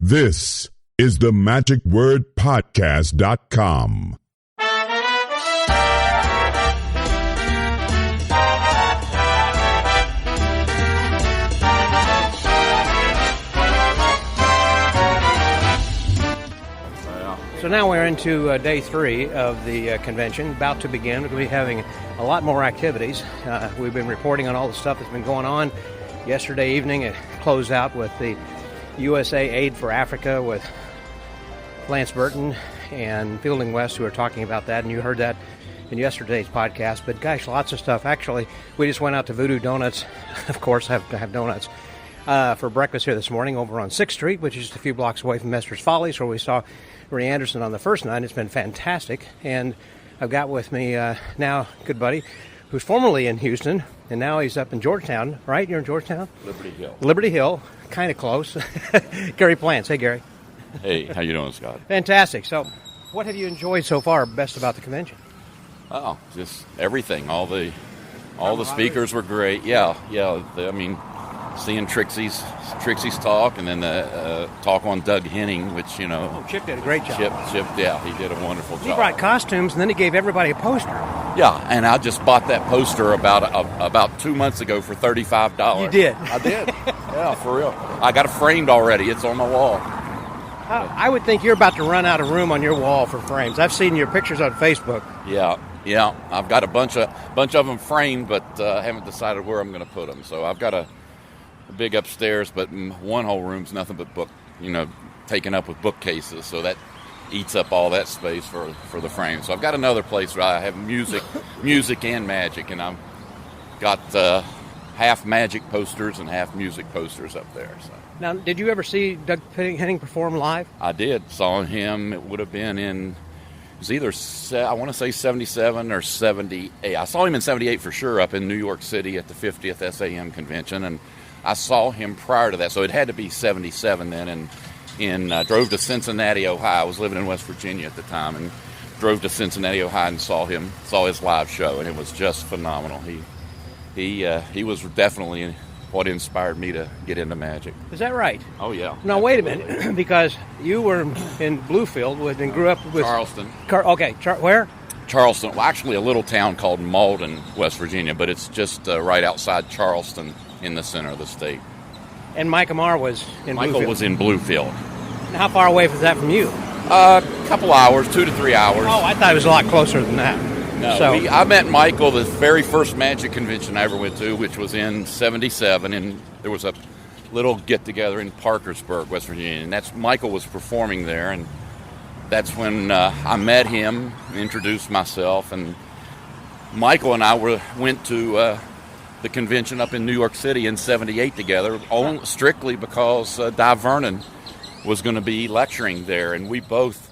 This is the magicwordpodcast.com. So now we're into day 3 of the convention, about to begin. We're going to be having a lot more activities. We've been reporting on all the stuff that's been going on. Yesterday evening it closed out with the USA Aid for Africa with Lance Burton and Fielding West, who are talking about that, and you heard that in yesterday's podcast. But gosh, lots of stuff. Actually, we just went out to VooDoo Doughnuts, of course, have donuts, for breakfast here this morning over on 6th Street, which is just a few blocks away from Mester's Follies, where we saw Ray Anderson on the first night. It's been fantastic. And I've got with me now a good buddy who's formerly in Houston, and now he's up in Georgetown, right? You're in Georgetown? Liberty Hill, kind of close. Gary Plants. Hey, Gary. Hey, how you doing, Scott? Fantastic. So what have you enjoyed so far best about the convention? Oh, just everything. All the speakers were great. Yeah. I mean, seeing Trixie's talk, and then the talk on Doug Henning, which, you know... Oh, Chip did a great job. Chip, yeah, he did a wonderful job. He brought costumes, and then he gave everybody a poster. Yeah, and I just bought that poster about 2 months ago for $35. You did? I did. Yeah, for real. I got it framed already. It's on my wall. I would think you're about to run out of room on your wall for frames. I've seen your pictures on Facebook. Yeah. I've got a bunch of them framed, but haven't decided where I'm going to put them. So I've got a big upstairs, but one whole room's nothing but book, taken up with bookcases, so that eats up all that space for the frame. So I've got another place where I have music and magic, and I've got half magic posters and half music posters up there. So. Now, did you ever see Doug Henning perform live? I did. Saw him. It would have been it was either, I want to say 77 or 78. I saw him in 78 for sure up in New York City at the 50th SAM convention, and I saw him prior to that, so it had to be 77 then, and drove to Cincinnati, Ohio. I was living in West Virginia at the time, and drove to Cincinnati, Ohio, and saw his live show, and it was just phenomenal. He was definitely what inspired me to get into magic. Is that right? Oh, yeah. Now, wait a minute, because you were in Bluefield and grew up with... Charleston. Where? Charleston. Well, actually a little town called Malden, West Virginia, but it's just right outside Charleston in the center of the state. And Mike Amar was in Bluefield? Michael was in Bluefield. And how far away was that from you? A couple hours, 2 to 3 hours. Oh, I thought it was a lot closer than that. No, I met Michael the very first magic convention I ever went to, which was in 77, and there was a little get-together in Parkersburg, West Virginia, and Michael was performing there, and that's when I met him, introduced myself, and Michael and I went to the convention up in New York City in 78 together, strictly because Di Vernon was going to be lecturing there, and we both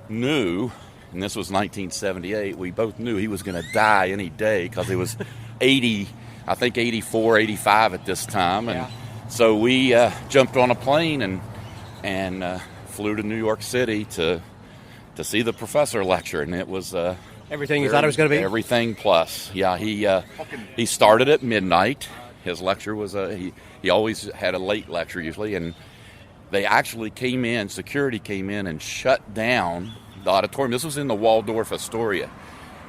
knew, and this was 1978, we both knew he was going to die any day because he was 80, I think 84, 85 at this time, and so we jumped on a plane and flew to New York City to see the professor lecture, and it was everything you thought it was going to be? Everything plus. Yeah, he started at midnight. His lecture was he always had a late lecture usually, and they actually security came in and shut down the auditorium. This was in the Waldorf Astoria,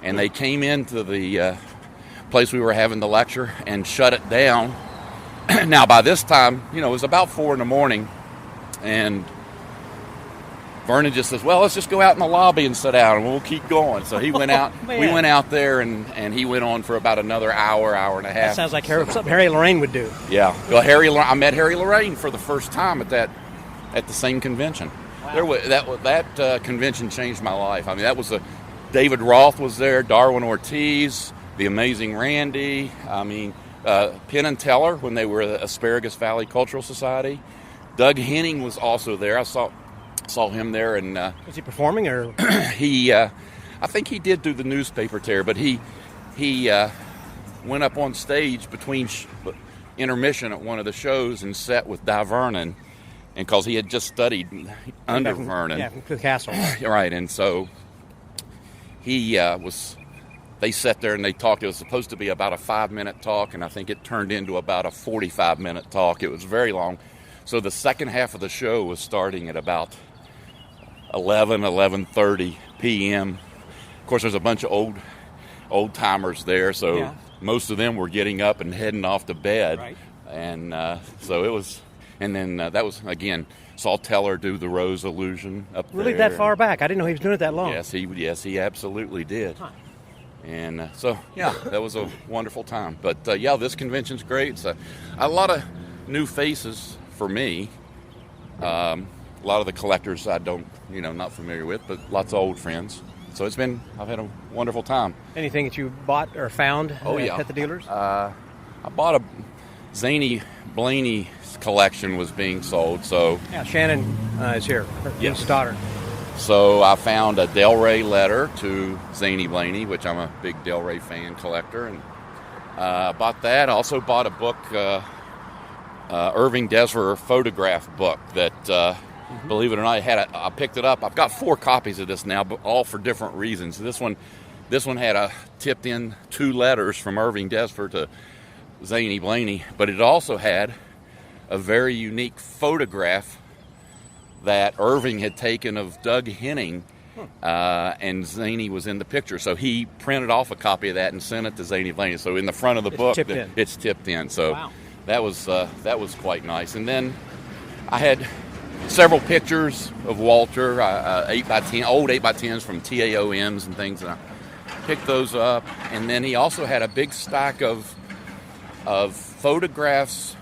and they came into the place we were having the lecture and shut it down. Now, by this time, it was about 4 a.m, and Vernon just says, well, let's just go out in the lobby and sit down, and we'll keep going. So he went out. We went out there, and he went on for about another hour and a half. That sounds like something Harry Lorraine would do. Yeah. Well, I met Harry Lorraine for the first time at the same convention. Wow. That convention changed my life. I mean, that was David Roth was there, Darwin Ortiz, the Amazing Randy. I mean, Penn and Teller when they were the Asparagus Valley Cultural Society. Doug Henning was also there. I saw him there, and was he performing or I think he did do the newspaper tear, but he went up on stage between intermission at one of the shows and sat with Di Vernon, and because he had just studied under Vernon. Yeah, from Castle. Right, and so they sat there and they talked. It was supposed to be about a 5-minute talk, and I think it turned into about a 45-minute talk. It was very long. So the second half of the show was starting at about 11:30 p.m. Of course, there's a bunch of old timers there, so most of them were getting up and heading off to bed. Right. And so it was, and then that was, again, saw Teller do the Rose illusion up there. Really that far back? I didn't know he was doing it that long. Yes, he absolutely did. Huh. And so, yeah, that was a wonderful time. But, yeah, this convention's great. It's a lot of new faces for me. A lot of the collectors I don't, not familiar with, but lots of old friends. So I've had a wonderful time. Anything that you bought or found at the dealers? I bought a Zany Blaney's collection was being sold, so... Yeah, Shannon is here, his daughter. So I found a Del Rey letter to Zany Blaney, which I'm a big Del Rey fan collector, and bought that. I also bought a book, Irving Desver photograph book that... Believe it or not, I picked it up. I've got 4 copies of this now, but all for different reasons. This one had tipped in 2 letters from Irving Desver to Zany Blaney, but it also had a very unique photograph that Irving had taken of Doug Henning, and Zany was in the picture. So he printed off a copy of that and sent it to Zany Blaney. So in the front of the book, it's tipped in. So wow. that was quite nice. And then I had several pictures of Walter, 8x10, old 8x10s from TAOMs and things, and I picked those up. And then he also had a big stack of photographs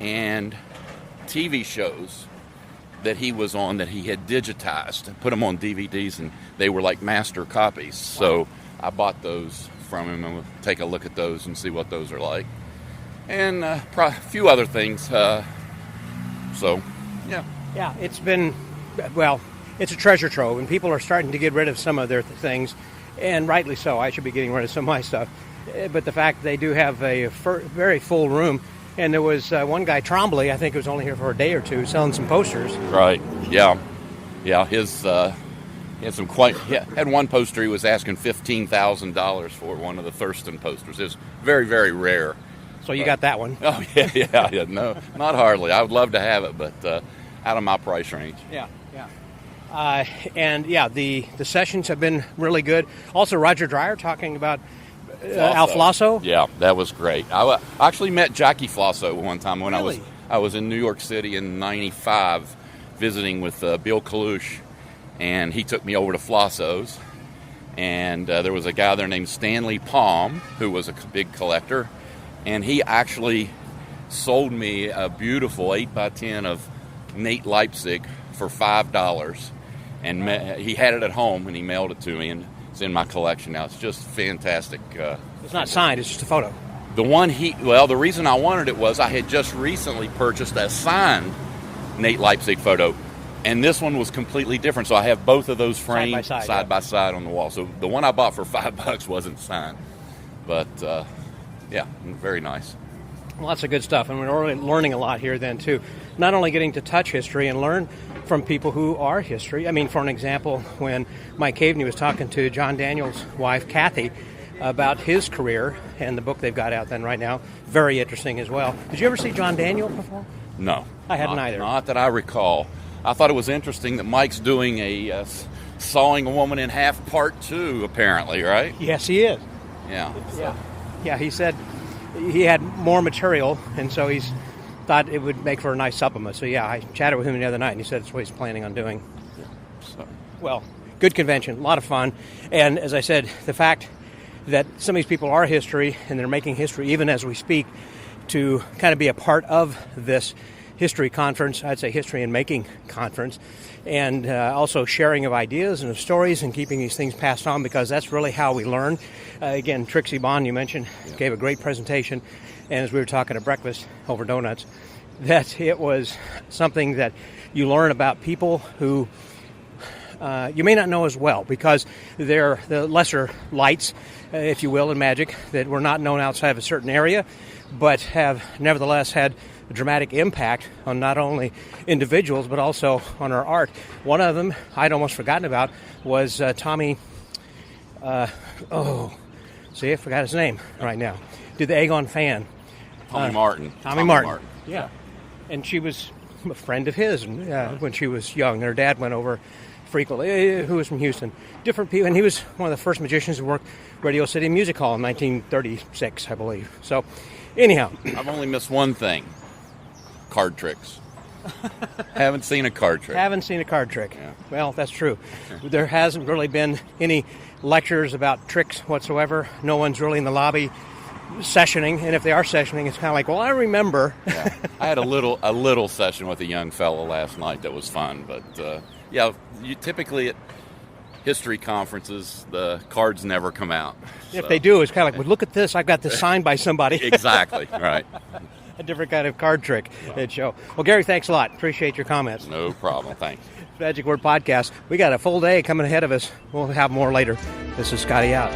and TV shows that he was on that he had digitized and put them on DVDs, and they were like master copies. Wow. So I bought those from him, and we'll take a look at those and see what those are like. And a few other things. Yeah, it's been, it's a treasure trove, and people are starting to get rid of some of their things, and rightly so. I should be getting rid of some of my stuff. But the fact they do have a very full room, and there was one guy, Trombley, I think was only here for a day or two, selling some posters. Right, yeah. Yeah, he had one poster he was asking $15,000 for, one of the Thurston posters. It was very, very rare. So you got that one? Oh, yeah. No, not hardly. I would love to have it, but out of my price range. Yeah. The sessions have been really good. Also, Roger Dreyer talking about Al Flosso. Yeah, that was great. I actually met Jackie Flosso one time when really? I was in New York City in '95 visiting with Bill Kalush, and he took me over to Flosso's. And there was a guy there named Stanley Palm, who was a big collector, and he actually sold me a beautiful 8x10 of Nate Leipzig for $5, and he had it at home, and he mailed it to me, and it's in my collection now. It's just fantastic. It's not signed; it's just a photo. The reason I wanted it was I had just recently purchased a signed Nate Leipzig photo, and this one was completely different. So I have both of those framed side by side on the wall. So the one I bought for $5 wasn't signed, but very nice. Lots of good stuff, and we're learning a lot here then, too. Not only getting to touch history and learn from people who are history. I mean, for an example, when Mike Caveney was talking to John Daniels' wife, Kathy, about his career and the book they've got out then right now, very interesting as well. Did you ever see John Daniel before? No. I hadn't either. Not that I recall. I thought it was interesting that Mike's doing a Sawing a Woman in Half Part 2, apparently, right? Yes, he is. Yeah, he said he had more material, and so he's thought it would make for a nice supplement. So, I chatted with him the other night, and he said it's what he's planning on doing. Well, good convention, a lot of fun. And as I said, the fact that some of these people are history, and they're making history even as we speak, to kind of be a part of this history conference, I'd say history and making conference, and also sharing of ideas and of stories and keeping these things passed on, because that's really how we learn. Again, Trixie Bond, you mentioned, gave a great presentation, and as we were talking at breakfast over donuts, that it was something that you learn about people who you may not know as well, because they're the lesser lights, if you will, in magic, that were not known outside of a certain area, but have nevertheless had a dramatic impact on not only individuals, but also on our art. One of them I'd almost forgotten about was Tommy, I forgot his name right now. Did the Egg on Fan. Tommy Martin. Tommy Martin. Yeah. And she was a friend of his when she was young. Her dad went over frequently, who was from Houston. Different people, and he was one of the first magicians who worked Radio City Music Hall in 1936, I believe. So, anyhow. I've only missed one thing. Card tricks. Haven't seseen a card trick. Haven't seen a card trick. Yeah. Well, that's true. There hasn't really been any lectures about tricks whatsoever. No one's really in the lobby sessioning, and if they are sessioning, it's kind of like, well, I remember. Yeah. I had a little session with a young fellow last night that was fun, but you typically at history conferences, the cards never come out. If they do, it's kind of like, well, look at this, I've got this signed by somebody. Exactly, right. A different kind of card trick at show. Well, Gary, thanks a lot. Appreciate your comments. No problem, thanks. Magic Word Podcast. We got a full day coming ahead of us. We'll have more later. This is Scotty out.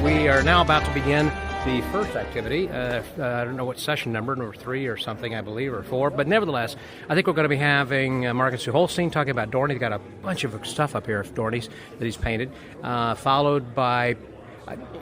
We are now about to begin the first activity. I don't know what session number 3 or something, I believe, or 4. But nevertheless, I think we're going to be having Marcus Holstein talking about Dorny. He's got a bunch of stuff up here of Dorny's that he's painted, followed by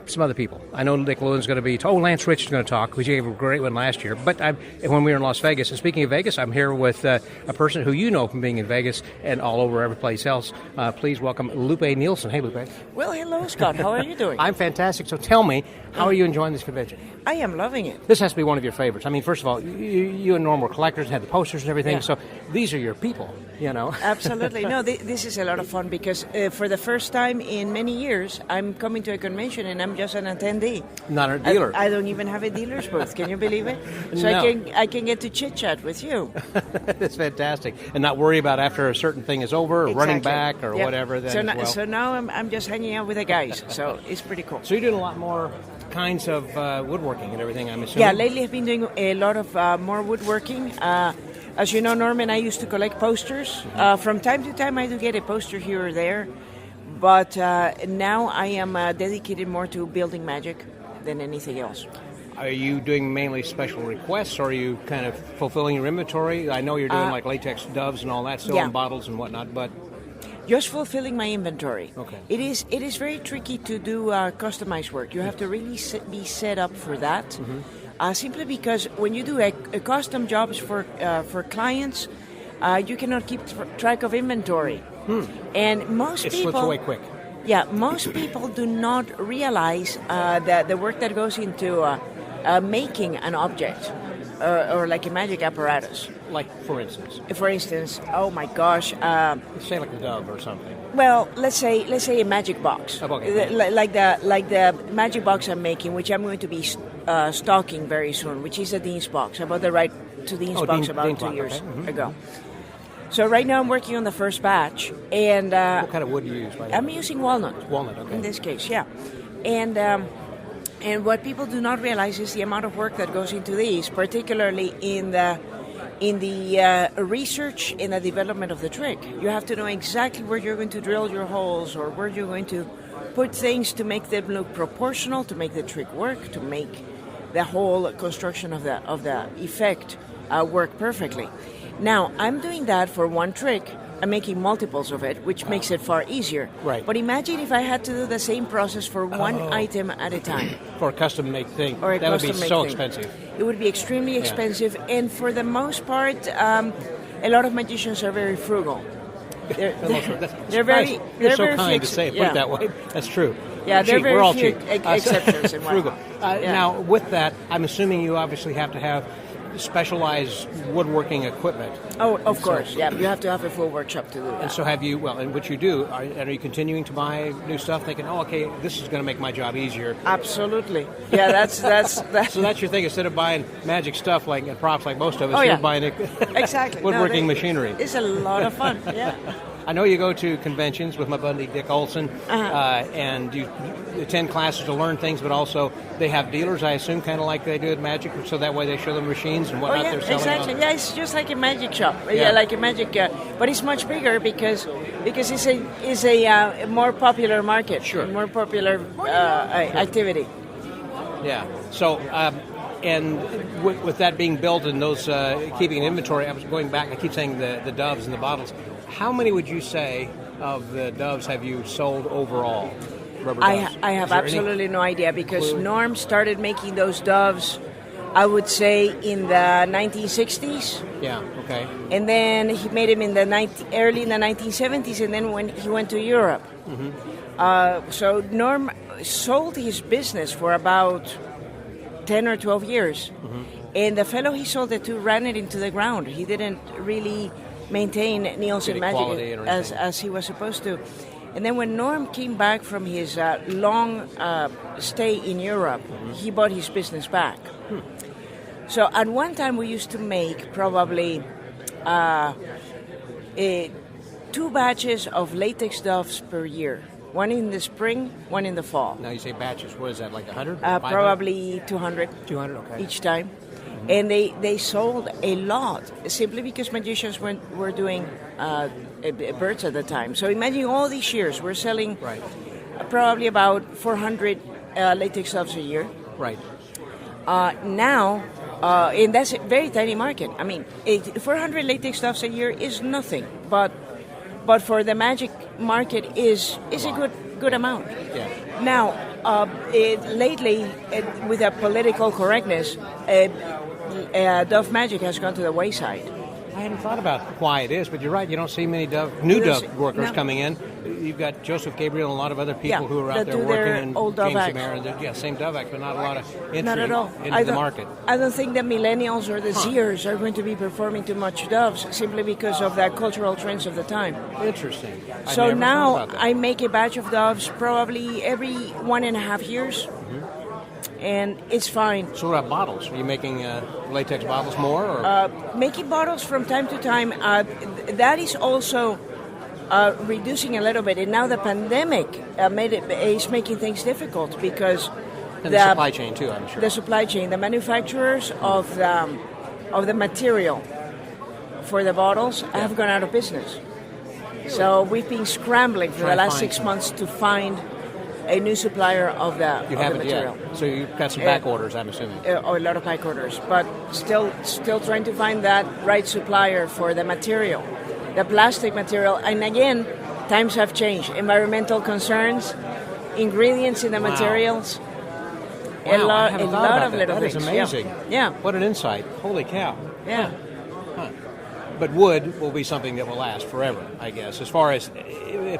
some other people. I know Nick Lewin's going to be... Lance Rich is going to talk. We gave a great one last year. But when we were in Las Vegas, and speaking of Vegas, I'm here with a person who you know from being in Vegas and all over every place else. Please welcome Lupe Neilsen. Hey, Lupe. Well, hello, Scott. How are you doing? I'm fantastic. So tell me, how are you enjoying this convention? I am loving it. This has to be one of your favorites. I mean, first of all, you and Norm were collectors and had the posters and everything, so these are your people, you know. Absolutely. No, this is a lot of fun because for the first time in many years, I'm coming to a convention and I'm just an attendee. Not a dealer. I don't even have a dealer's booth. Can you believe it? So No. I can get to chit-chat with you. That's fantastic. And not worry about after a certain thing is over, or running back, or Yep. whatever. Then So now I'm just hanging out with the guys, so it's pretty cool. So you're doing a lot more kinds of woodworking and everything, I'm assuming? Yeah, lately I've been doing a lot of more woodworking. As you know, Norm and I used to collect posters. From time to time I do get a poster here or there, but now I am dedicated more to building magic than anything else. Are you doing mainly special requests, or are you kind of fulfilling your inventory? I know you're doing like latex doves and all that, still in bottles and whatnot, but... Just fulfilling my inventory. Okay. It is very tricky to do customized work. You have to really be set up for that. Mm-hmm. Simply because when you do a custom jobs for clients, you cannot keep track of inventory. And most it people slips away quick. Yeah, most people do not realize that the work that goes into making an object or like a magic apparatus. Like, for instance? For instance, oh my gosh. Say like a dove or something. Well, let's say a magic box. Oh, okay. Like the magic box I'm making, which I'm going to be stocking very soon, which is a Dean's box. I bought the right to Dean's box about Dean's 2 box, years okay. ago. So right now I'm working on the first batch, and what kind of wood do you use? I'm using walnut. Walnut, okay. In this case, yeah. And what people do not realize is the amount of work that goes into these, particularly in the research and the development of the trick. You have to know exactly where you're going to drill your holes or where you're going to put things to make them look proportional, to make the trick work, to make the whole construction of the effect work perfectly. Now, I'm doing that for one trick. I'm making multiples of it, which makes it far easier. Right. But imagine if I had to do the same process for one item at a time. For a custom-made thing. Or a that would be custom-made so thing. expensive. It would be extremely expensive, and for the most part, a lot of magicians are very frugal. They're very You're so very kind to few, say it, put it that way. That's true. Yeah, there are We're all very few cheap. exceptions. And Frugal. whatnot. Now, with that, I'm assuming you obviously have to have specialized woodworking equipment. Oh, of course, yeah. You have to have a full workshop to do that. And so have you, and what you do, are you continuing to buy new stuff thinking, okay, this is going to make my job easier? Absolutely. Yeah, that's. So that's your thing, instead of buying magic stuff like props like most of us, you're buying exactly. woodworking machinery. It's a lot of fun, yeah. I know you go to conventions with my buddy Dick Olson, and you attend classes to learn things, but also they have dealers, I assume, kind of like they do at Magic, so that way they show them machines and whatnot they're selling. Exactly. Yeah, it's just like a magic shop. Yeah, like a magic, but it's much bigger because it's a more popular market, sure, more popular activity. Yeah. So. And with that being built and those keeping an inventory, I was going back, I keep saying the doves and the bottles. How many would you say of the doves have you sold overall? rubber doves? I have absolutely no idea because Norm started making those doves, I would say, in the 1960s. Yeah, okay. And then he made them in the early in the 1970s, and then when he went to Europe. So Norm sold his business for about 10 or 12 years. And the fellow he sold it to ran it into the ground. He didn't really maintain Neilsen Magic as he was supposed to. And then when Norm came back from his long stay in Europe, he bought his business back. So at one time we used to make probably 2 batches of latex doves per year. One in the spring, one in the fall. Now you say batches. What is that, like 100? Probably 200. 200, okay. Each time. And they sold a lot simply because magicians were doing birds at the time. So imagine all these years, we're selling probably about 400 latex doves a year. Right. Now, and that's a very tiny market. I mean, 400 latex doves a year is nothing, but for the magic market is a good amount. Yeah. Now, lately, with a political correctness, dove magic has gone to the wayside. I hadn't thought about why it is, but you're right. You don't see many new dove workers coming in. You've got Joseph Gabriel and a lot of other people who are out there working, and old dove James acts. Samara, same dove act, but not a lot of entry Not at all. into the market. I don't think the millennials or the Zers are going to be performing too much doves simply because of the cultural trends of the time. Interesting. So now I make a batch of doves probably every 1.5 years. And it's fine. So what about bottles? Are you making latex bottles more? Or? Making bottles from time to time, that is also reducing a little bit. And now the pandemic is making things difficult because and the supply chain too, I'm sure. The supply chain, the manufacturers of the material for the bottles have gone out of business. So we've been scrambling for the last 6 months to find a new supplier of the material. Yet. So you've got some back orders, I'm assuming. A lot of back orders, but still trying to find that right supplier for the material, the plastic material. And again, times have changed. Environmental concerns, ingredients in the materials. Wow, a lot of little things. That is amazing. Yeah. What an insight. Holy cow. Yeah. Huh. But wood will be something that will last forever, I guess, as far as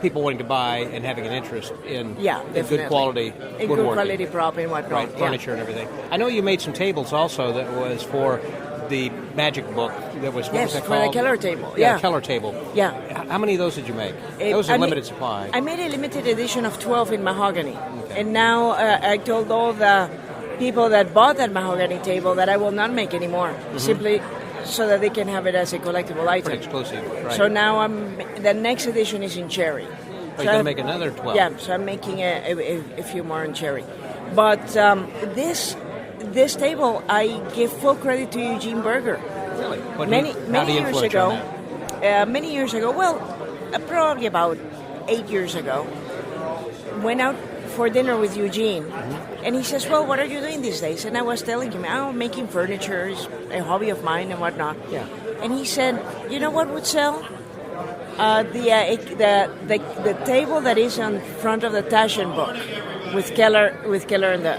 people wanting to buy and having an interest in good quality woodworking. Good quality prop and whatnot. Right, furniture and everything. I know you made some tables also that was for the magic book. That was, what was that called? For the Keller table. Yeah, Keller table. Yeah. How many of those did you make? Those are limited supply. I made a limited edition of 12 in mahogany. Okay. And now I told all the people that bought that mahogany table that I will not make anymore. Simply so that they can have it as a collectible item. Pretty exclusive, right. So now the next edition is in cherry. Oh, you're going to make another 12? Yeah, so I'm making a few more in cherry. But this table, I give full credit to Eugene Berger. Really? Many years ago, well, probably about 8 years ago, went out for dinner with Eugene. And he says, well, what are you doing these days? And I was telling him, I'm making furniture, is a hobby of mine and whatnot. Yeah. And he said, you know what would sell? The table that is on front of the Taschen book with Keller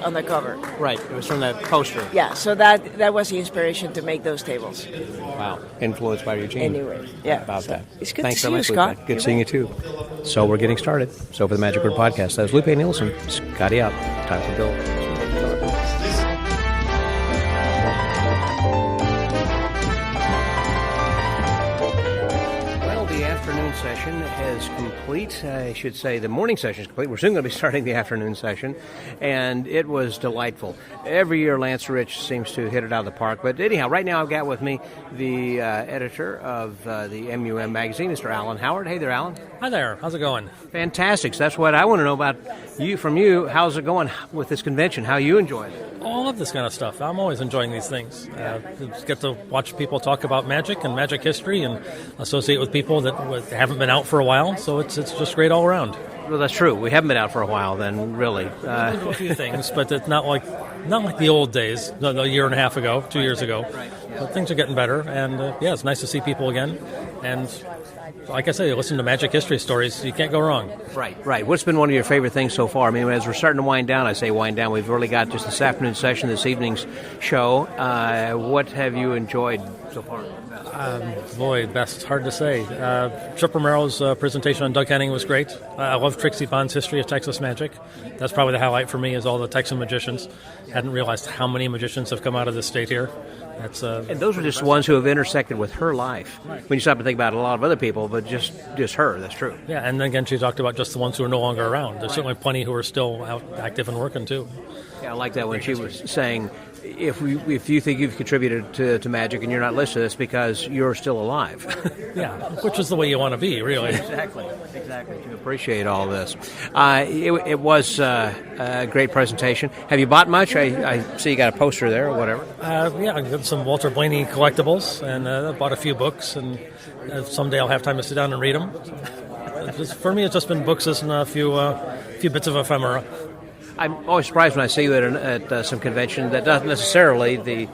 on the cover. Right, it was from that poster. Yeah, so that was the inspiration to make those tables. Wow, influenced by Eugene. Anyway, yeah. About that. It's good Thanks to so see much, you, Scott. Lupe. Good seeing you too. So we're getting started. So for the Magic Word Podcast, that was Lupe Neilsen. Scotty out. Time for Bill. Afternoon session is complete. I should say the morning session is complete. We're soon going to be starting the afternoon session, and it was delightful. Every year Lance Rich seems to hit it out of the park. But anyhow, right now I've got with me the editor of the M.U.M magazine, Mr. Alan Howard. Hey there, Alan. Hi there. How's it going? Fantastic. So that's what I want to know about from you. How's it going with this convention? How you enjoy it? All of this kind of stuff. I'm always enjoying these things. Just get to watch people talk about magic and magic history and associate with people that haven't been out for a while. So it's just great all around. Well, that's true. We haven't been out for a while then, really. A few things, but it's not like the old days, a year and a half ago, 2 years ago. Right. Yeah. But things are getting better, and it's nice to see people again. And like I say, you listen to magic history stories, you can't go wrong. Right. What's been one of your favorite things so far? I mean, as we're starting to wind down, I say wind down. We've really got just this afternoon session, this evening's show. What have you enjoyed so far? Boy, that's hard to say. Trip Romero's presentation on Doug Henning was great. I love Trixie Bond's history of Texas magic. That's probably the highlight for me, is all the Texan magicians. Hadn't realized how many magicians have come out of this state here. And those are just the ones who have intersected with her life. Right. When you stop to think about a lot of other people, but just her, that's true. Yeah, and then again, she talked about just the ones who are no longer around. There's certainly plenty who are still out active and working, too. Yeah, I like that when she was saying, if you think you've contributed to magic and you're not listed, it's because you're still alive. Yeah, which is the way you want to be, really. Exactly. To appreciate all this. It was a great presentation. Have you bought much? I see you got a poster there or whatever. Yeah, I got some Walter Blaney collectibles, and I bought a few books, and someday I'll have time to sit down and read them. For me, it's just been books and a few bits of ephemera. I'm always surprised when I see you at some convention that doesn't necessarily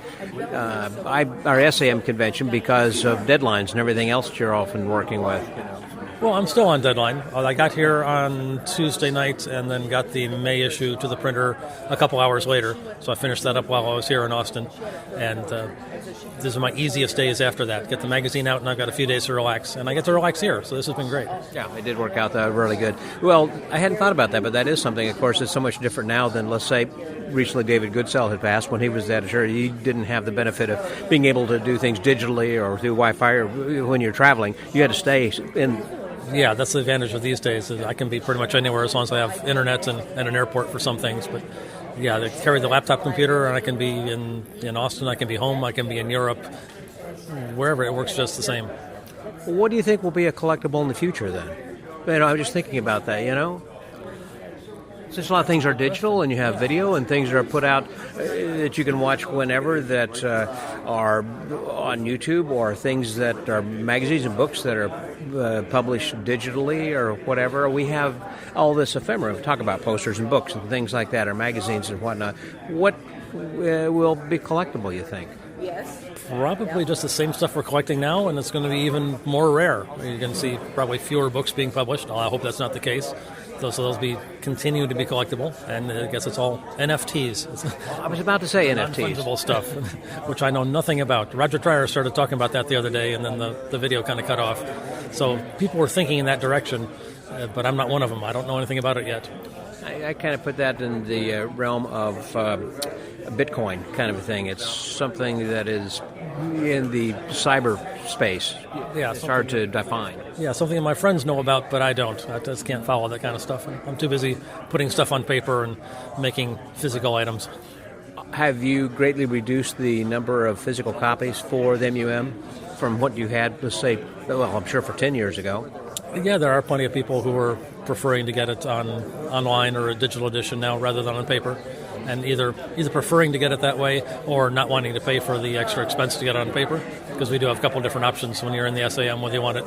our SAM convention, because of deadlines and everything else that you're often working with. Well, I'm still on deadline. I got here on Tuesday night and then got the May issue to the printer a couple hours later. So I finished that up while I was here in Austin. And these are my easiest days after that. Get the magazine out and I've got a few days to relax. And I get to relax here, so this has been great. Yeah, it did work out really good. Well, I hadn't thought about that, but that is something, of course, that's so much different now than, let's say, recently David Goodsell had passed. When he was the editor, he didn't have the benefit of being able to do things digitally or through Wi-Fi, or when you're traveling, you had to stay in. Yeah, that's the advantage of these days. I can be pretty much anywhere as long as I have internet and an airport for some things. But yeah, they carry the laptop computer, and I can be in Austin, I can be home, I can be in Europe, wherever. It works just the same. What do you think will be a collectible in the future then? I was just thinking about that, Since a lot of things are digital and you have video and things that are put out that you can watch whenever that are on YouTube, or things that are magazines and books that are published digitally or whatever, we have all this ephemera. Talk about posters and books and things like that, or magazines and whatnot. What will be collectible, you think? Yes. Probably just the same stuff we're collecting now, and it's going to be even more rare. You're going to see probably fewer books being published. I hope that's not the case. So those continue to be collectible, and I guess it's all NFTs. I was about to say NFTs. Non-fungible stuff, which I know nothing about. Roger Trier started talking about that the other day, and then the video kind of cut off. So people were thinking in that direction, but I'm not one of them. I don't know anything about it yet. I kind of put that in the realm of Bitcoin kind of a thing. It's something that is in the cyberspace. Yeah, it's hard to define. Yeah, something that my friends know about, but I don't. I just can't follow that kind of stuff. I'm too busy putting stuff on paper and making physical items. Have you greatly reduced the number of physical copies for the M.U.M. from what you had, let's say, I'm sure for 10 years ago? Yeah, there are plenty of people who are preferring to get it online or a digital edition now rather than on paper, and either preferring to get it that way or not wanting to pay for the extra expense to get it on paper, because we do have a couple different options when you're in the SAM, whether you want it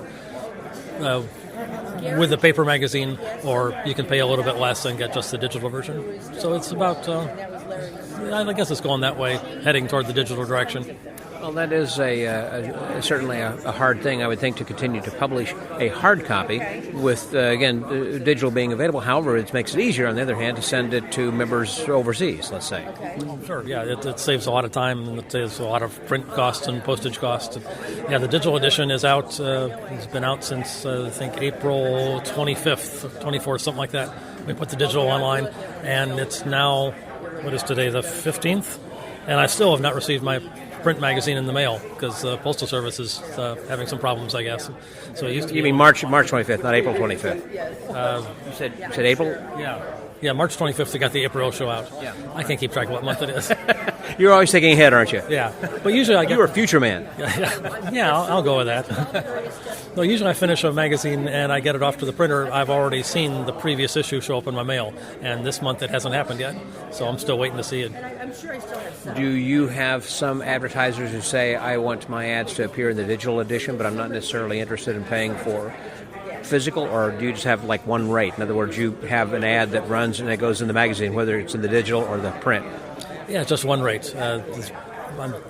with the paper magazine, or you can pay a little bit less and get just the digital version. So it's about, I guess it's going that way, heading toward the digital direction. Well, that is certainly a hard thing, I would think, to continue to publish a hard copy with, again, digital being available. However, it makes it easier, on the other hand, to send it to members overseas, let's say. Sure, yeah, it saves a lot of time, and it saves a lot of print costs and postage costs. Yeah, the digital edition is out. It's been out since, I think, April 25th, 24th, something like that. We put the digital online, and it's now, what is today, the 15th? And I still have not received my print magazine in the mail, because the Postal Service is having some problems, I guess. So it used to. You mean March 25th, not April 25th? You said April? Yeah, March 25th they got the April show out. Yeah. I can't keep track of what month it is. You're always thinking ahead, aren't you? Yeah, but usually I get. You're a future man. Yeah, I'll go with that. No, usually I finish a magazine and I get it off to the printer. I've already seen the previous issue show up in my mail, and this month it hasn't happened yet, so I'm still waiting to see it. Do you have some advertisers who say, I want my ads to appear in the digital edition, but I'm not necessarily interested in paying for physical, or do you just have like one rate? In other words, you have an ad that runs and it goes in the magazine, whether it's in the digital or the print? Yeah, just one rate.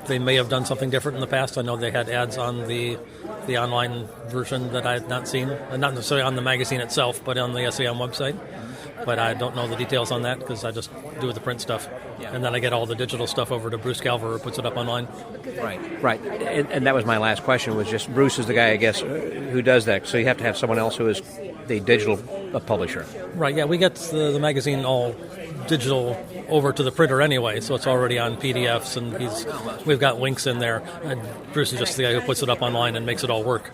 They may have done something different in the past. I know they had ads on the online version that I had not seen, not necessarily on the magazine itself, but on the SAM website. But I don't know the details on that because I just do the print stuff. Yeah. And then I get all the digital stuff over to Bruce Calver, who puts it up online. Right. And that was my last question, was just Bruce is the guy, I guess, who does that. So you have to have someone else who is the digital publisher. Right, yeah. We get the magazine all digital over to the printer anyway, so it's already on PDFs, and we've got links in there. And Bruce is just the guy who puts it up online and makes it all work.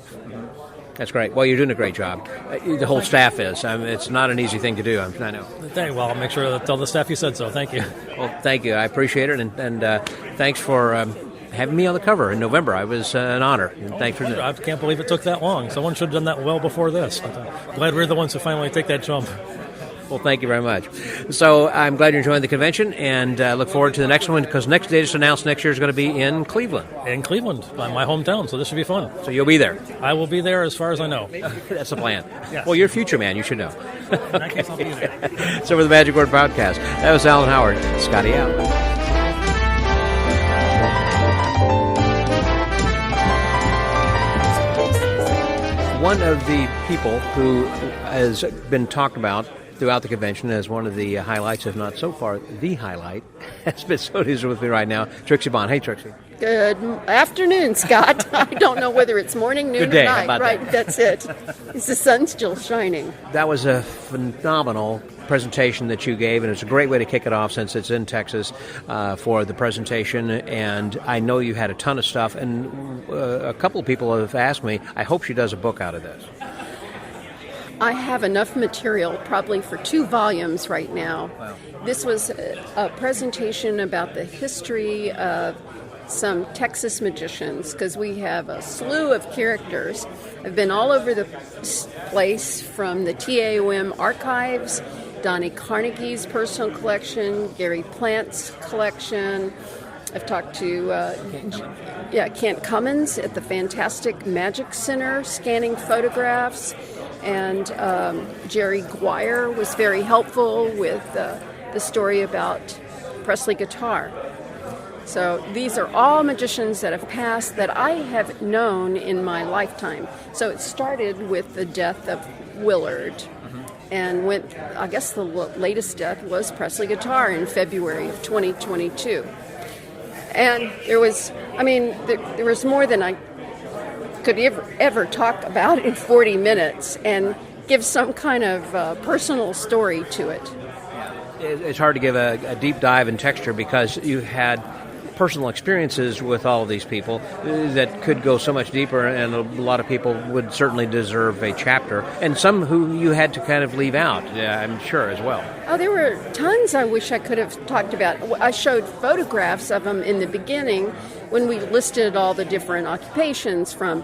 That's great. Well, you're doing a great job. The whole staff is. It's not an easy thing to do, I know. Well, I'll make sure to tell the staff you said so. Thank you. Well, thank you. I appreciate it, and thanks for having me on the cover in November. I was an honor. And thanks for that. I can't believe it took that long. Someone should have done that well before this. But glad we're the ones who finally take that jump. Well, thank you very much. So I'm glad you're enjoying the convention, and look forward to the next one, because next day just announced next year is going to be in Cleveland. In Cleveland, my hometown, so this should be fun. So you'll be there? I will be there as far as I know. That's the plan. Yes. Well, you're a future man. You should know. In that case, I'll be there. So for the Magic Word Podcast, that was Alan Howard. Scotty out. One of the people who has been talked about throughout the convention as one of the highlights, if not so far the highlight, has been with me right now, Trixie Bond. Hey, Trixie. Good afternoon, Scott. I don't know whether it's morning, noon, Good day. or night. How about right, that? That's it. Is the sun still shining? That was a phenomenal presentation that you gave, and it's a great way to kick it off since it's in Texas for the presentation. And I know you had a ton of stuff, and a couple of people have asked me, I hope she does a book out of this. I have enough material probably for 2 volumes right now. Wow. This was a presentation about the history of some Texas magicians, because we have a slew of characters. I've been all over the place, from the M.U.M archives, Donnie Carnegie's personal collection, Gary Plant's collection. I've talked to Kent Cummins at the Fantastic Magic Center, scanning photographs. And Jerry Guire was very helpful with the story about Presley guitar. So these are all magicians that have passed that I have known in my lifetime. So it started with the death of Willard. And I guess the latest death was Presley guitar in February of 2022. And there was more than I could ever talk about in 40 minutes and give some kind of personal story to it. It's hard to give a deep dive in texture because you had personal experiences with all of these people that could go so much deeper, and a lot of people would certainly deserve a chapter, and some who you had to kind of leave out, I'm sure, as well. Oh, there were tons I wish I could have talked about. I showed photographs of them in the beginning when we listed all the different occupations, from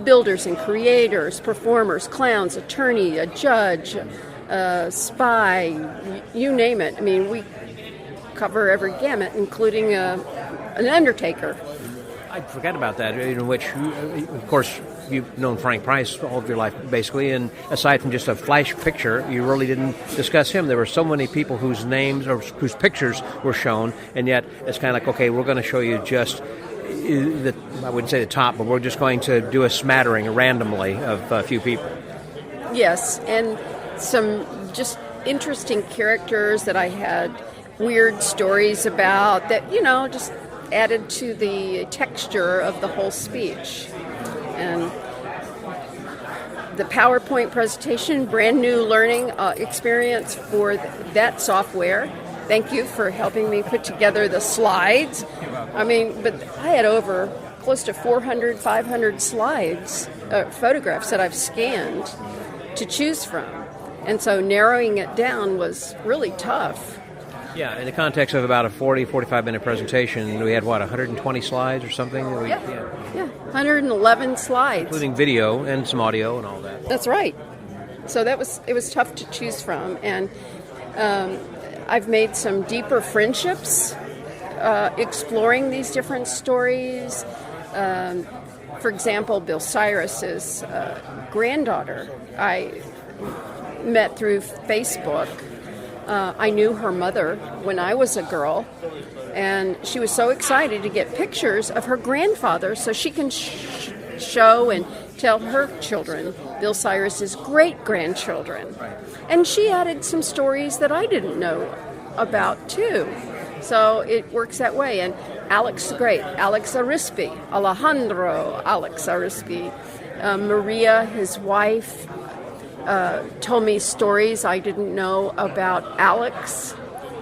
builders and creators, performers, clowns, attorney, a judge, spy, you name it. I mean, we cover every gamut, including an undertaker. I forgot about that, in which, of course, you've known Frank Price all of your life, basically, and aside from just a flash picture, you really didn't discuss him. There were so many people whose names or whose pictures were shown, and yet it's kind of like, okay, we're going to show you just, I wouldn't say the top, but we're just going to do a smattering randomly of a few people. Yes, and some just interesting characters that I had weird stories about that, just added to the texture of the whole speech. And the PowerPoint presentation, brand new learning experience for that software. Thank you for helping me put together the slides. But I had over close to 400, 500 slides, photographs that I've scanned to choose from. And so narrowing it down was really tough. Yeah, in the context of about a 40, 45-minute presentation, we had, 120 slides or something? Yeah, 111 slides. Including video and some audio and all that. That's right. So it was tough to choose from. And I've made some deeper friendships exploring these different stories. for example, Bill Cyrus's granddaughter, I met through Facebook. I knew her mother when I was a girl, and she was so excited to get pictures of her grandfather so she can show and tell her children, Bill Cyrus's great-grandchildren. And she added some stories that I didn't know about, too. So it works that way. And Alex the Great, Alex Arispe, Alejandro Alex Arispe, Maria, his wife, told me stories I didn't know about Alex.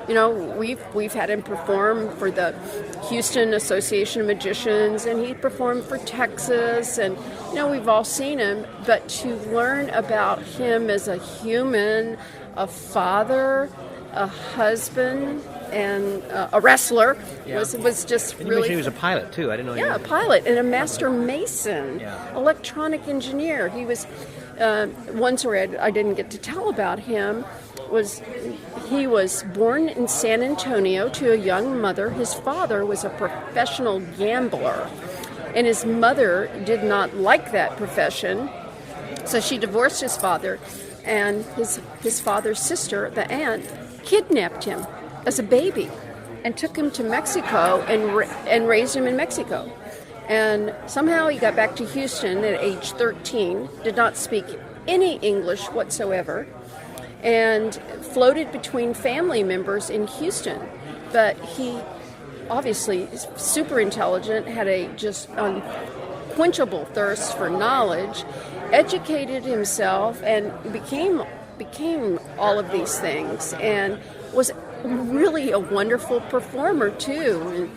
You know, we've had him perform for the Houston Association of Magicians, and he performed for Texas, and you know, we've all seen him. But to learn about him as a human, a father, a husband, and a wrestler was just and you really. mentioned he was a pilot too. I didn't know. Yeah, a pilot and a master mason, electronic engineer. He was. One story I didn't get to tell about him was he was born in San Antonio to a young mother. His father was a professional gambler, and his mother did not like that profession, so she divorced his father, and his father's sister, the aunt, kidnapped him as a baby and took him to Mexico and raised him in Mexico. And somehow he got back to Houston at age 13, did not speak any English whatsoever, and floated between family members in Houston. But he obviously is super intelligent, had a just unquenchable thirst for knowledge, educated himself, and became all of these things, and was really a wonderful performer too. And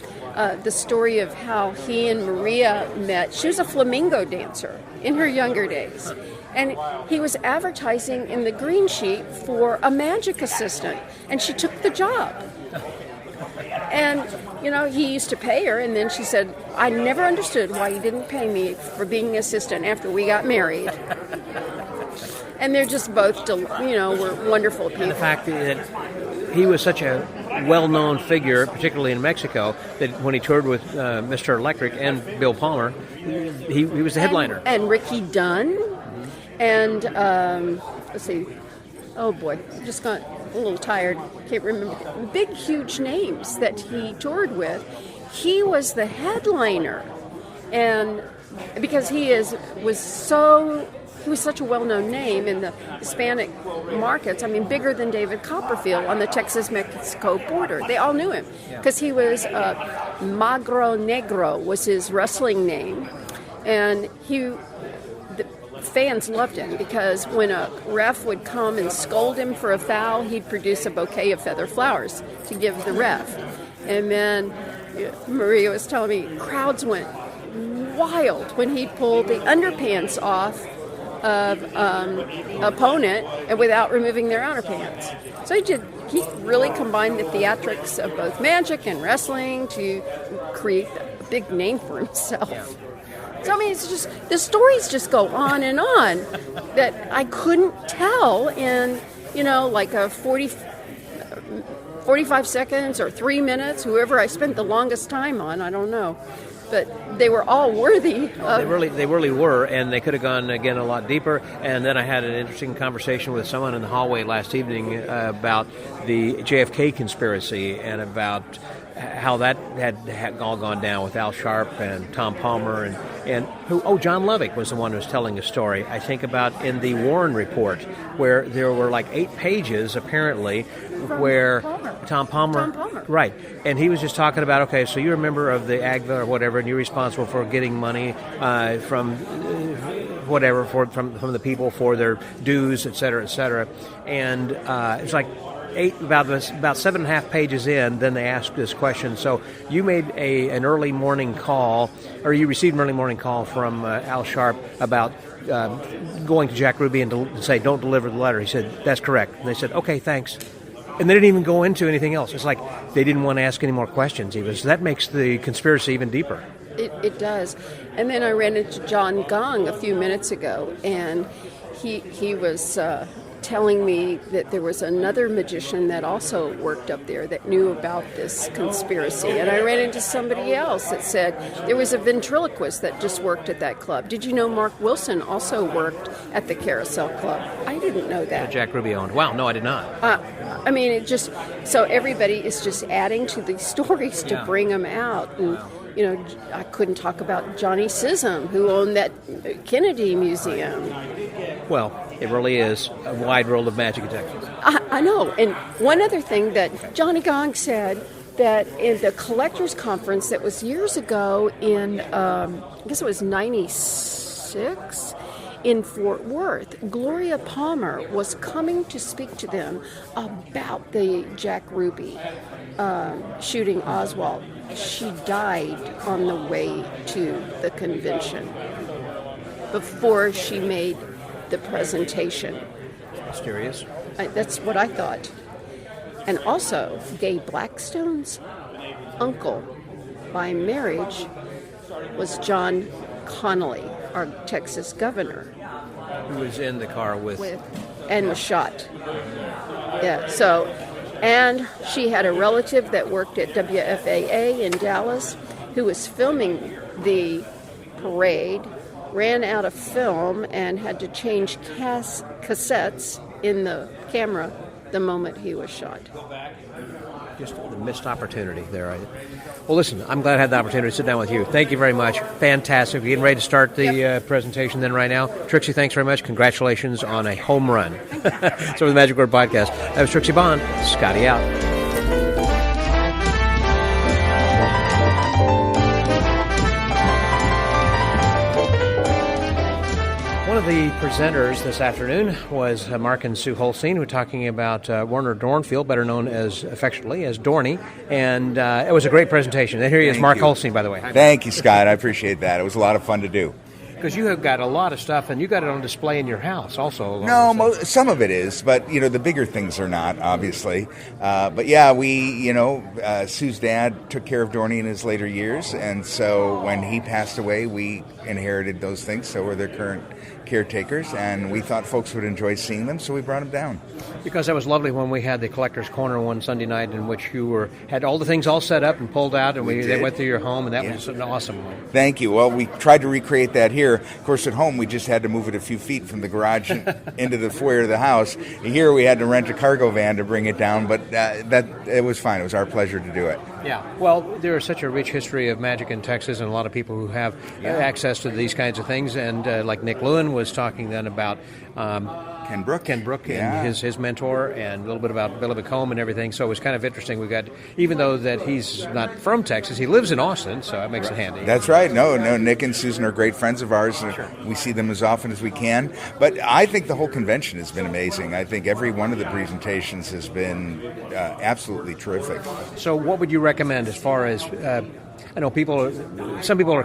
the story of how he and Maria met. She was a flamenco dancer in her younger days. And he was advertising in the green sheet for a magic assistant. And she took the job. And, you know, he used to pay her. And then she said, I never understood why you didn't pay me for being an assistant after we got married. And they're just both, were wonderful people. And the fact that he was such a well-known figure, particularly in Mexico, that when he toured with Mr. Electric and Bill Palmer, he was the headliner. And Ricky Dunn, and let's see, oh boy, just got a little tired, can't remember. Big, huge names that he toured with. He was the headliner, and because he was such a well-known name in the Hispanic markets. I mean, bigger than David Copperfield on the Texas-Mexico border. They all knew him because he was Magro Negro was his wrestling name, and the fans loved him because when a ref would come and scold him for a foul, he'd produce a bouquet of feather flowers to give the ref. And then Maria was telling me crowds went wild when he pulled the underpants off of opponent and without removing their outer pants. So he really combined the theatrics of both magic and wrestling to create a big name for himself. Yeah. So I mean, it's just the stories just go on and on that I couldn't tell in like a 45 seconds or 3 minutes, whoever I spent the longest time on, I don't know. But they were all worthy. They really were, and they could have gone, again, a lot deeper. And then I had an interesting conversation with someone in the hallway last evening about the JFK conspiracy and about how that had all gone down with Al Sharp and Tom Palmer and John Lovick was the one who was telling a story, I think, about in the Warren report, where there were like 8 pages, apparently, where Tom Palmer. Right. And he was just talking about, okay, so you're a member of the AGVA or whatever, and you're responsible for getting money from whatever, from the people for their dues, et cetera, et cetera. And it's like about 7.5 pages in, then they asked this question. So you made an early morning call, or you received an early morning call from Al Sharp about going to Jack Ruby and to say, don't deliver the letter. He said, that's correct. And they said, okay, thanks. And they didn't even go into anything else. It's like they didn't want to ask any more questions even. So that makes the conspiracy even deeper. It does. And then I ran into John Gong a few minutes ago, and he was telling me that there was another magician that also worked up there that knew about this conspiracy. And I ran into somebody else that said there was a ventriloquist that just worked at that club. Did you know Mark Wilson also worked at the Carousel Club? I didn't know that. Jack Ruby owned. Wow, no, I did not. I mean, it just, so everybody is just adding to these stories to bring them out. And, you know, I couldn't talk about Johnny Sism, who owned that Kennedy Museum. Well, it really is a wide world of magic in Texas. I know. And one other thing that Johnny Gong said, that in the collectors conference that was years ago in, I guess it was 96, in Fort Worth, Gloria Palmer was coming to speak to them about the Jack Ruby shooting Oswald. She died on the way to the convention before she made the presentation. Mysterious. That's what I thought. And also, Gay Blackstone's uncle by marriage was John Connolly, our Texas governor. Who was in the car with and was shot. Yeah, so, and she had a relative that worked at WFAA in Dallas who was filming the parade, ran out of film, and had to change cassettes in the camera the moment he was shot. Just the missed opportunity there. Well, listen, I'm glad I had the opportunity to sit down with you. Thank you very much. Fantastic. We're getting ready to start the presentation then right now. Trixie, thanks very much. Congratulations on a home run. So the Magic Word Podcast. That was Trixie Bond. Scotty out. One of the presenters this afternoon was Mark and Sue Holstein, who were talking about Werner Dornfield, better known as affectionately as Dorny, and it was a great presentation. And here he is, Mark Holstein, by the way. Thank you, Scott. I appreciate that. It was a lot of fun to do. Because you have got a lot of stuff, and you got it on display in your house also. No, some of it is, but, you know, the bigger things are not, obviously. But, yeah, Sue's dad took care of Dorny in his later years, and so when he passed away, we inherited those things, so we're their current caretakers, and we thought folks would enjoy seeing them, so we brought them down. Because that was lovely when we had the Collector's Corner one Sunday night in which you had all the things all set up and pulled out, and they went through your home, and that was an awesome one. Thank you. Well, we tried to recreate that here. Of course, at home, we just had to move it a few feet from the garage into the foyer of the house. Here, we had to rent a cargo van to bring it down, but it was fine. It was our pleasure to do it. Yeah. Well, there is such a rich history of magic in Texas, and a lot of people who have access to these kinds of things, and like Nick Lewin was talking then about Ken Brook and his mentor, and a little bit about Billy McComb and everything. So it was kind of interesting. We got, even though that he's not from Texas, he lives in Austin, so that makes it handy. That's right. No, Nick and Susan are great friends of ours. Sure. We see them as often as we can. But I think the whole convention has been amazing. I think every one of the presentations has been absolutely terrific. So what would you recommend as far as... I know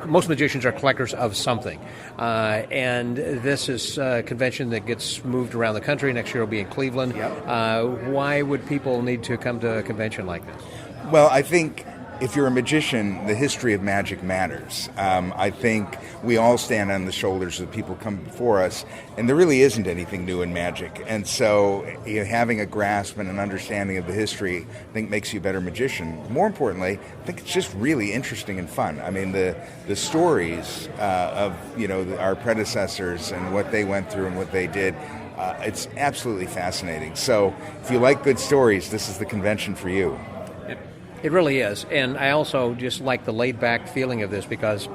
most magicians are collectors of something. And this is a convention that gets moved around the country. Next year will be in Cleveland. Yep. Why would people need to come to a convention like this? Well, I think if you're a magician, the history of magic matters. I think we all stand on the shoulders of people come before us, and there really isn't anything new in magic. And so having a grasp and an understanding of the history, I think, makes you a better magician. More importantly, I think it's just really interesting and fun. I mean, the stories of our predecessors and what they went through and what they did, it's absolutely fascinating. So if you like good stories, this is the convention for you. It really is, and I also just like the laid-back feeling of this because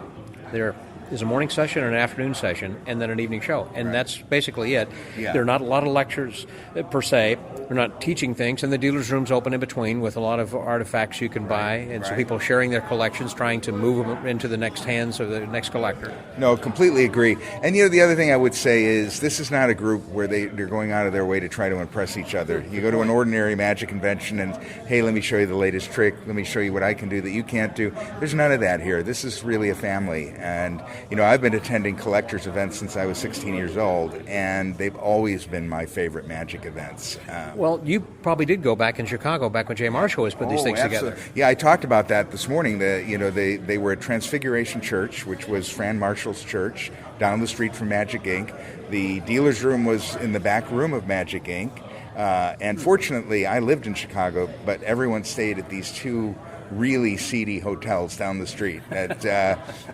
there is a morning session and an afternoon session and then an evening show, and that's basically it. Yeah. There are not a lot of lectures per se. They're not teaching things, and the dealer's room's open in between with a lot of artifacts you can buy, and so people sharing their collections, trying to move them into the next hands of the next collector. No, completely agree. And the other thing I would say is this is not a group where they're going out of their way to try to impress each other. You go to an ordinary magic convention and, hey, let me show you the latest trick, let me show you what I can do that you can't do. There's none of that here. This is really a family, and I've been attending collectors events since I was 16 years old, and they've always been my favorite magic events. Well, you probably did go back in Chicago back when Jay Marshall was putting these things together. Yeah, I talked about that this morning. They were at Transfiguration Church, which was Fran Marshall's church, down the street from Magic Inc. The dealer's room was in the back room of Magic Inc. And fortunately, I lived in Chicago, but everyone stayed at these two really seedy hotels down the street.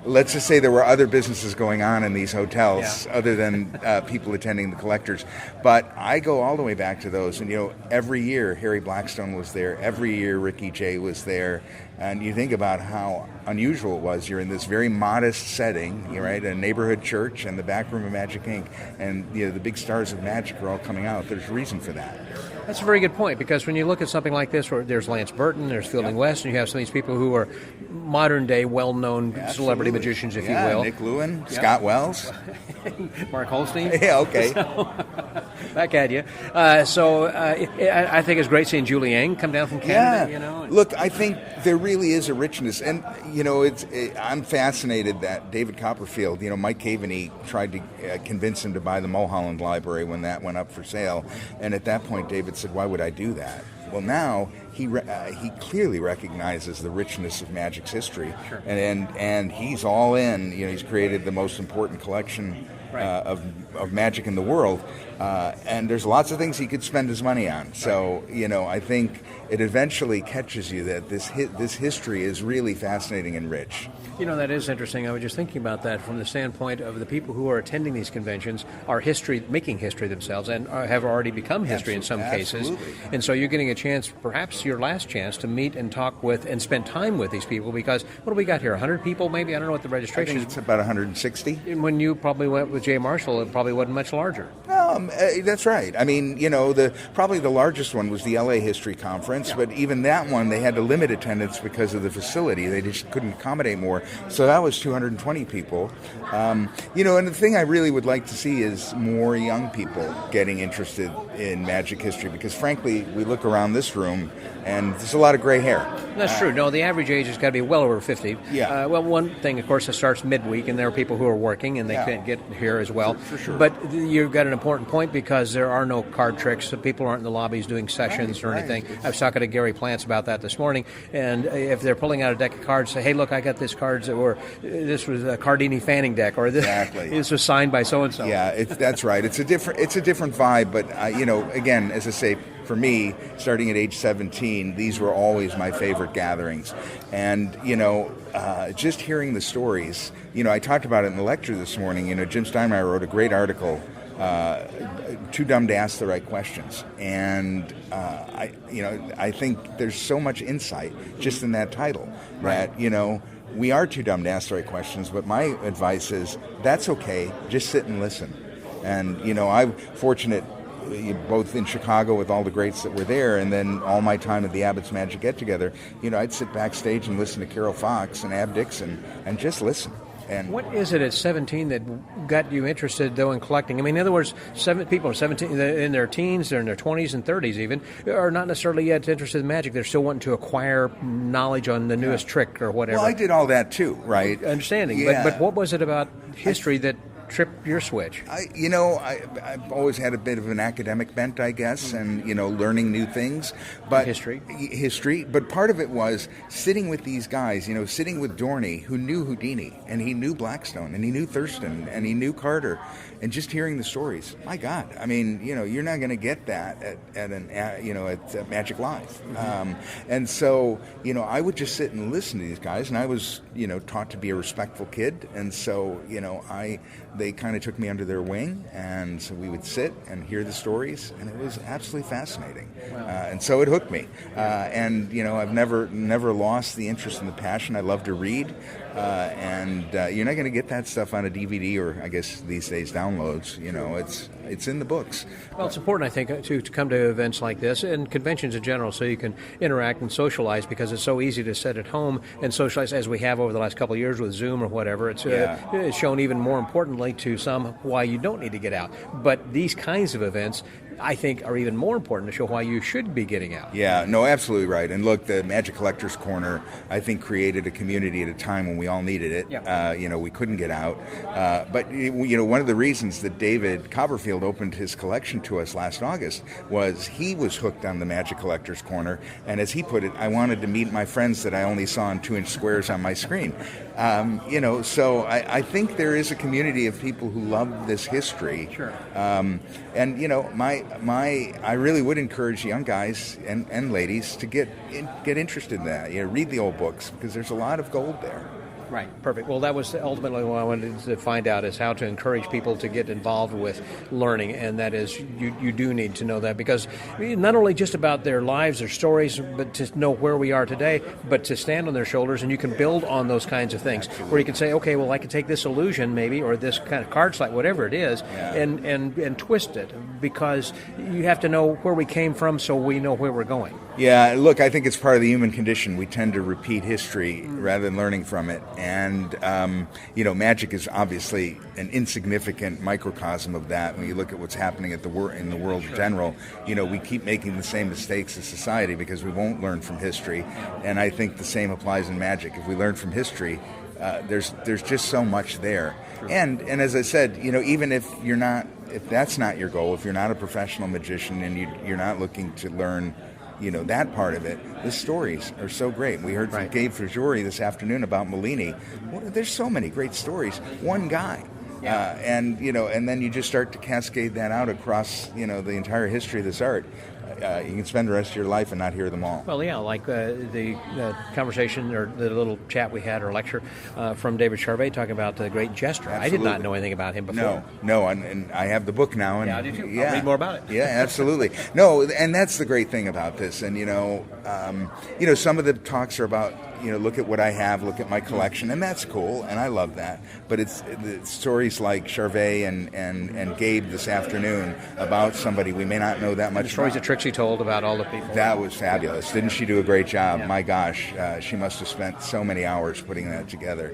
Let's just say there were other businesses going on in these hotels other than people attending the collectors. But I go all the way back to those. And, every year Harry Blackstone was there. Every year Ricky Jay was there. And you think about how unusual it was. You're in this very modest setting, right? A neighborhood church and the back room of Magic Inc. And the big stars of magic are all coming out. There's a reason for that. That's a very good point, because when you look at something like this, where there's Lance Burton, there's Fielding West, and you have some of these people who are modern-day, well-known celebrity magicians, if you will. Nick Lewin, Scott Wells. Mark Holstein. Yeah, okay. Back at you. I think it's great seeing Julie Yang come down from Canada. Yeah. Look, I think there really is a richness. And, I'm fascinated that David Copperfield, Mike Caveney tried to convince him to buy the Mulholland Library when that went up for sale. And at that point, David said, why would I do that? Well, now he clearly recognizes the richness of magic's history, sure. and he's all in. He's created the most important collection of magic in the world, and there's lots of things he could spend his money on. So I think it eventually catches you that this history is really fascinating and rich. That is interesting. I was just thinking about that from the standpoint of the people who are attending these conventions are making history themselves, and have already become history in some cases. And so you're getting a chance, perhaps your last chance, to meet and talk with and spend time with these people, because what do we got here, 100 people maybe? I don't know what the registration is. I think it's about 160. And when you probably went with Jay Marshall, it probably wasn't much larger. That's right. I mean, probably the largest one was the LA History Conference, but even that one, they had to limit attendance because of the facility. They just couldn't accommodate more. So that was 220 people. And the thing I really would like to see is more young people getting interested in magic history, because frankly, we look around this room and there's a lot of gray hair. That's true. No, the average age has got to be well over 50. Yeah. Well, one thing, of course, it starts midweek, and there are people who are working, and they can't get here as well. For sure. But you've got an important point, because there are no card tricks. So people aren't in the lobbies doing sessions or anything. I was talking to Gary Plants about that this morning, and if they're pulling out a deck of cards, say, hey, look, I got this cards, or this was a Cardini Fanning deck, or this was signed by so-and-so. Yeah, that's right. It's a different vibe, but, again, as I say, for me, starting at age 17, these were always my favorite gatherings. And, just hearing the stories, I talked about it in the lecture this morning. Jim Steinmeier wrote a great article, Too Dumb to Ask the Right Questions. And, I think there's so much insight just in that title that, we are too dumb to ask the right questions, but my advice is that's okay. Just sit and listen. And, I'm fortunate both in Chicago with all the greats that were there, and then all my time at the Abbott's Magic Get-Together, I'd sit backstage and listen to Carol Fox and Ab Dixon and just listen. And what is it at 17 that got you interested, though, in collecting? I mean, in other words, people are 17, in their teens, they're in their 20s and 30s even, are not necessarily yet interested in magic. They're still wanting to acquire knowlege on the newest trick or whatever. Well, I did all that too, right? Understanding. Yeah. But what was it about history that tripped your switch? I've always had a bit of an academic bent, I guess, and, learning new things. But history. But part of it was sitting with these guys, sitting with Dorny, who knew Houdini, and he knew Blackstone, and he knew Thurston, and he knew Carter, and just hearing the stories. My God, I mean, you're not going to get that at Magic Live. Mm-hmm. And so, I would just sit and listen to these guys, and I was, taught to be a respectful kid, and so, they kind of took me under their wing, and so we would sit and hear the stories, and it was absolutely fascinating. Wow. And so it hooked me. And I've never lost the interest and the passion. I love to read, and you're not going to get that stuff on a DVD or, I guess these days, downloads. It's in the books. Well, it's important, I think, to come to events like this and conventions in general, so you can interact and socialize, because it's so easy to sit at home and socialize, as we have over the last couple of years with Zoom or whatever. It's shown even more importantly to some why you don't need to get out. But these kinds of events I think are even more important to show why you should be getting out. Yeah, no, absolutely right. And look, the Magic Collectors Corner, I think, created a community at a time when we all needed it. Yeah. We couldn't get out. But one of the reasons that David Copperfield opened his collection to us last August was he was hooked on the Magic Collectors Corner. And as he put it, I wanted to meet my friends that I only saw in 2-inch squares on my screen. So I think there is a community of people who love this history. Sure. I really would encourage young guys and ladies to get interested in that. Read the old books, because there's a lot of gold there. Right, perfect. Well, that was ultimately what I wanted to find out, is how to encourage people to get involved with learning, and that is you do need to know that, because not only just about their lives, their stories, but to know where we are today, but to stand on their shoulders, and you can build on those kinds of things. Absolutely. Where you can say, okay, well, I can take this illusion maybe, or this kind of card slide, whatever it is, and twist it, because you have to know where we came from so we know where we're going. Yeah, look, I think it's part of the human condition. We tend to repeat history rather than learning from it. And, magic is obviously an insignificant microcosm of that. When you look at what's happening in the world in general, we keep making the same mistakes as society because we won't learn from history. And I think the same applies in magic. If we learn from history, there's just so much there. And as I said, even if that's not your goal, if you're not a professional magician and you're not looking to learn that part of it, the stories are so great. We heard from Gabe Fagioli this afternoon about Mellini. Well, there's so many great stories. One guy. Yeah. And then you just start to cascade that out across, the entire history of this art. You can spend the rest of your life and not hear them all. Well, yeah, like the conversation or the little chat we had, or lecture from David Charvet talking about the great jester. Absolutely. I did not know anything about him before. No, and I have the book now. And, I do too. I'll read more about it. Yeah, absolutely. No, and that's the great thing about this. And, some of the talks are about, look at what I have, look at my collection, and that's cool, and I love that. But it's stories like Charvet and Gabe this afternoon about somebody we may not know that much about. Stories that Trixie told about all the people. That was fabulous. Didn't she do a great job? Yeah. My gosh, she must have spent so many hours putting that together.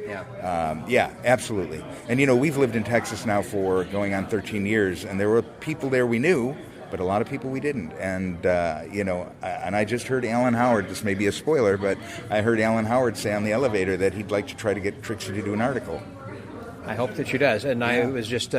Yeah. Absolutely. And, we've lived in Texas now for going on 13 years, and there were people there we knew, but a lot of people we didn't. And, and I just heard Alan Howard, this may be a spoiler, but I heard Alan Howard say on the elevator that he'd like to try to get Trixie to do an article. I hope that she does. And I was just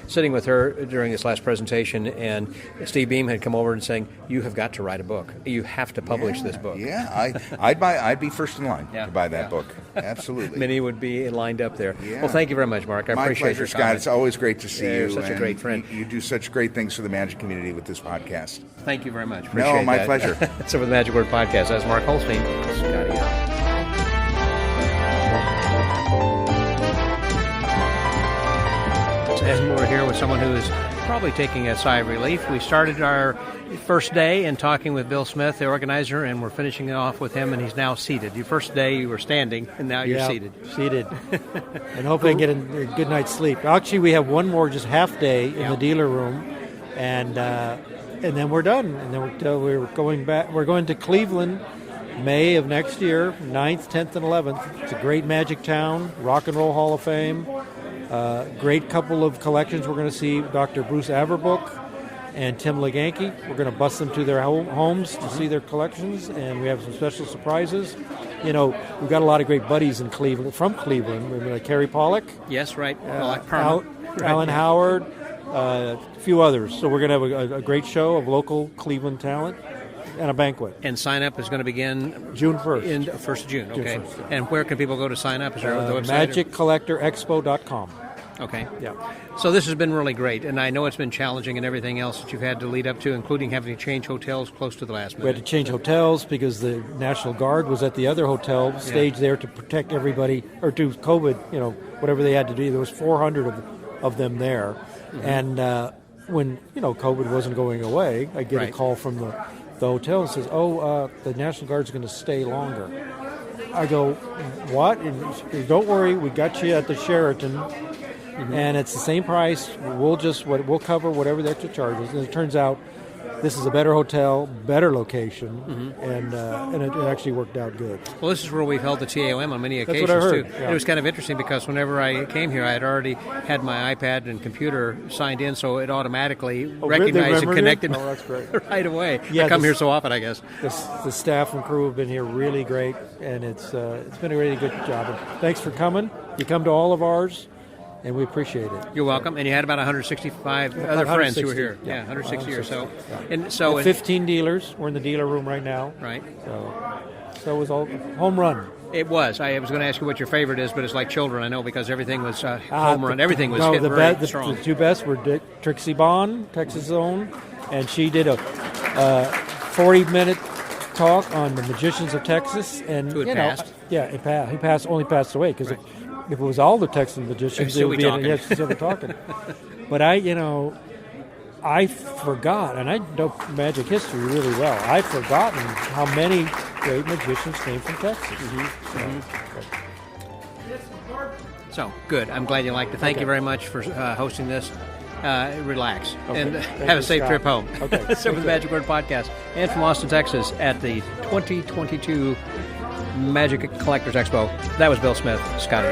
sitting with her during this last presentation, and Steve Beam had come over and saying, "You have got to write a book. You have to publish this book." Yeah, I'd be first in line to buy that book. Absolutely. Many would be lined up there. Yeah. Well, thank you very much, Mark. I appreciate My pleasure, your Scott. comments. It's always great to see you. You're such a great friend. You do such great things for the magic community with this podcast. Thank you very much. Appreciate my that. pleasure. So for the Magic Word Podcast, that's Mark Holstein. Scotty out. And we're here with someone who is probably taking a sigh of relief. We started our first day in talking with Bill Smith, the organizer, and we're finishing it off with him, and he's now seated. Your first day you were standing, and now you're seated. Seated. And hopefully I can get a good night's sleep. Actually, we have one more just half day in the dealer room, and then we're done. And then we're going back. We're going to Cleveland May of next year, 9th, 10th, and 11th. It's a great magic town, Rock and Roll Hall of Fame. Great couple of collections. We're going to see Dr. Bruce Averbook and Tim Leganke. We're going to bus them to their homes to see their collections, and we have some special surprises. We've got a lot of great buddies in Cleveland, from Cleveland. We're like Carrie Pollock. Yes, right. Alan Howard, a few others. So we're going to have a great show of local Cleveland talent and a banquet. And sign up is going to begin June 1st. In 1st of June, okay. June 1st, yeah. And where can people go to sign up? Is there the website? MagicCollectorExpo.com. Okay. Yeah. So this has been really great, and I know it's been challenging and everything else that you've had to lead up to, including having to change hotels close to the last minute. We had to change hotels because the National Guard was at the other hotel, staged there to protect everybody, or to COVID, whatever they had to do. There was 400 of them there. Mm-hmm. And when, COVID wasn't going away, I get a call from the hotel and says, the National Guard's going to stay longer. I go, what? And he says, don't worry, we got you at the Sheraton, and it's the same price. We'll cover whatever the extra charge is. And it turns out this is a better hotel, better location, and it actually worked out good. Well, this is where we've held the TAOM on many occasions, That's what I heard. too. Yeah. It was kind of interesting because whenever I came here, I had already had my iPad and computer signed in, so it automatically recognized and connected that's great. right away. Yeah, I come here so often, I guess. The staff and crew have been here really great, and it's been a really good job. And thanks for coming. You come to all of ours, and we appreciate it. You're welcome. And you had about 165 other friends who were here. Yeah, 160 or so. Yeah. And so 15 dealers. We're in the dealer room right now. Right. So it was all home run. It was. I was going to ask you what your favorite is, but it's like children, I know, because everything was home run. Everything was hit very strong. The two best were Trixie Bond, Texas Zone, and she did a 40-minute talk on the magicians of Texas. And Who had passed? Yeah, it passed. He only passed away because if it was all the Texan magicians, still it would be talking. still be talking. But I forgot, and I know magic history really well. I've forgotten how many great magicians came from Texas. So, good. I'm glad you liked it. Thank you very much for hosting this. Relax and Thank have you, a safe Scott. trip home. Okay. So, with the Magic Word Podcast, and from Austin, Texas, at the 2022 Magic Collectors Expo. That was Bill Smith, Scotty.